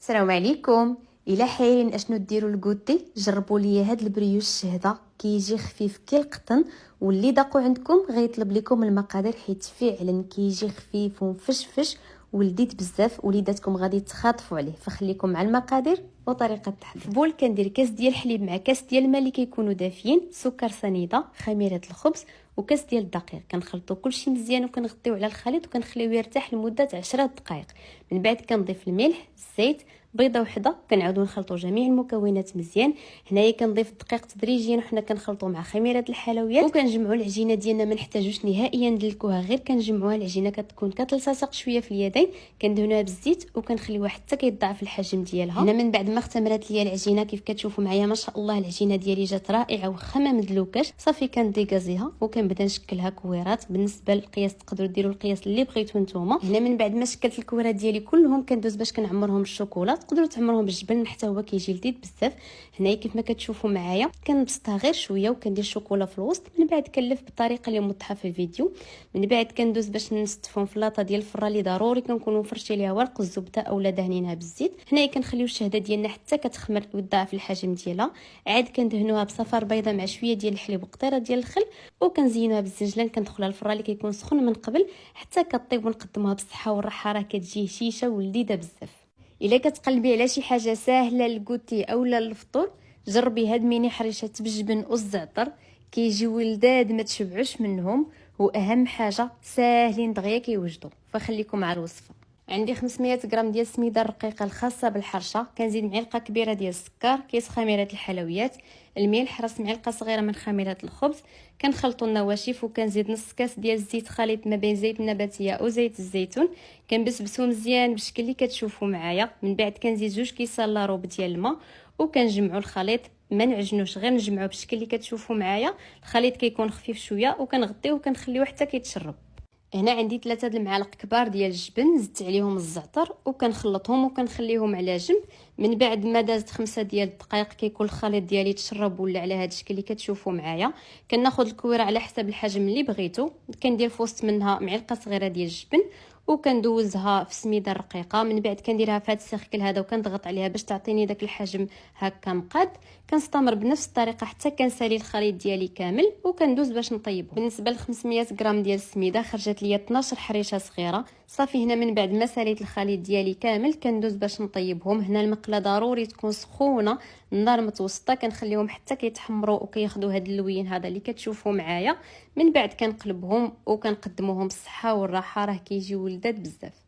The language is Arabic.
السلام عليكم. الا حايرين اشنو ديروا الكوتي، جربوا لي هاد البريوش الشهده، كيجي خفيف كي القطن. واللي ضاقوا عندكم غيطلب لكم المقادير حيت فعلا كيجي خفيف ومفشفش ولذيذ بزاف، وليداتكم غادي تخاطفوا عليه. فخليكم مع المقادير وطريقه التحضير. في بول كندير كاس ديال الحليب مع كاس ديال الماء اللي كيكونوا دافيين، سكر سنيده، خميره الخبز وكاس ديال الدقيق. كنخلطوا كلشي مزيان وكنغطيو على الخليط وكنخليوه يرتاح لمده 10 دقائق. من بعد كنضيف الملح، الزيت، بيضه وحده، كنعاودو نخلطوا جميع المكونات مزيان. هنايا كنضيف الدقيق تدريجيا وحنا كنخلطوا مع خميره الحلويات، وكنجمعوا العجينه ديالنا. ما نحتاجوش نهائيا ندلكوها، غير كنجمعوها. العجينه كتكون كتلتصق شويه في اليدين، كندهنوها بالزيت وكنخليوها حتى كيتضاعف الحجم ديالها. هنا من بعد ما اختمرت ليا العجينه كيف كتشوفوا معايا ما شاء الله العجينه ديالي جات رائعه واخا ما مدلوكاش. صافي كنديكازيها وكنبدا نشكلها كويرات. بالنسبه للقياس تقدروا ديروا القياس اللي بغيتو نتوما. هنا من بعد ما شكلت الكويرات ديالي كلهم كندوز باش كنعمرهم بالشوكولا، تقدروا تعمروهم بالجبن حتى هو كيجي لذيذ بزاف. هنايا كيف ما كتشوفوا معايا كنبسطها غير شويه وكندير الشوكولا في الوسط. من بعد كنلف بالطريقه اللي موضحه في الفيديو. من بعد كندوز باش نستفهم في لاطه ديال الفران اللي ضروري كنكونوا فرشي ليها ورق الزبده اولا دهنينها بالزيت. هنايا كنخليو الشهده ديالنا حتى كتخمر وتضاعف الحجم ديالها. عاد كندهنوها بصفار بيضه مع شويه ديال الحليب وقطيره ديال الخل وكنزينوها بالزنجلان. كندخلها الفران اللي كيكون سخون من قبل حتى كطيب ونقدموها بالصحه والراحه. راه كتجي هشيشه ولذيذه بزاف. الا كتقلبي على شي حاجه ساهله للكوتي اولا للفطور، جربي هاد ميني حريشات بالجبن والزعتر، كيجيو لذاذ ما تشبعوش منهم، واهم حاجه ساهلين دغيا كيوجدوا. فخليكم مع الوصفه. عندي 500 غرام ديال السميده الرقيقه الخاصه بالحرشه، كنزيد معلقه كبيره ديال السكر، كيس خميره الحلويات، الملح، راس معلقه صغيره من خميره الخبز. كنخلطوا النواشف وكنزيد نص كاس ديال الزيت خليط ما بين زيت النباتيه او زيت الزيتون. كنبسبسو مزيان بالشكل اللي كتشوفوا معايا. من بعد كنزيد 2 كيسان لاروب ديال الماء وكنجمعوا الخليط. ما نعجنوش، غير نجمعوه بالشكل اللي كتشوفوا معايا. الخليط كيكون خفيف شويه وكنغطيوه وكنخليوه حتى كيتشرب. هنا عندي 3 المعالق كبار ديال الجبن، زدت عليهم الزعتر وكنخلطهم وكنخليهم على جنب. من بعد ما دازت 5 ديال الدقائق كيكون الخليط ديالي تشرب ولا على هذا الشكل اللي كتشوفوا معايا. كناخذ الكويره على حسب الحجم اللي بغيتو، كندير في وسط منها معلقه صغيره ديال الجبن وكندوزها في سميده رقيقه. من بعد كنديرها في هذا السيركل هذا وكنضغط عليها باش تعطيني داك الحجم هكا مقاد. كنستمر بنفس الطريقه حتى كنسالي الخليط ديالي كامل وكندوز باش نطيبه. بالنسبه ل 500 غرام ديال السميده خرجت ليا 12 حريشه صغيره. صافي هنا من بعد ما ساليت الخليط ديالي كامل كندوز باش نطيبهم. هنا المقله ضروري تكون سخونه، النار متوسطه، كنخليهم حتى كيتحمروا وكياخذوا هذا اللوين هذا اللي كتشوفوا معايا. من بعد كنقلبهم وكنقدموهم بالصحه والراحه، راه كيجيو لذاذ بزاف.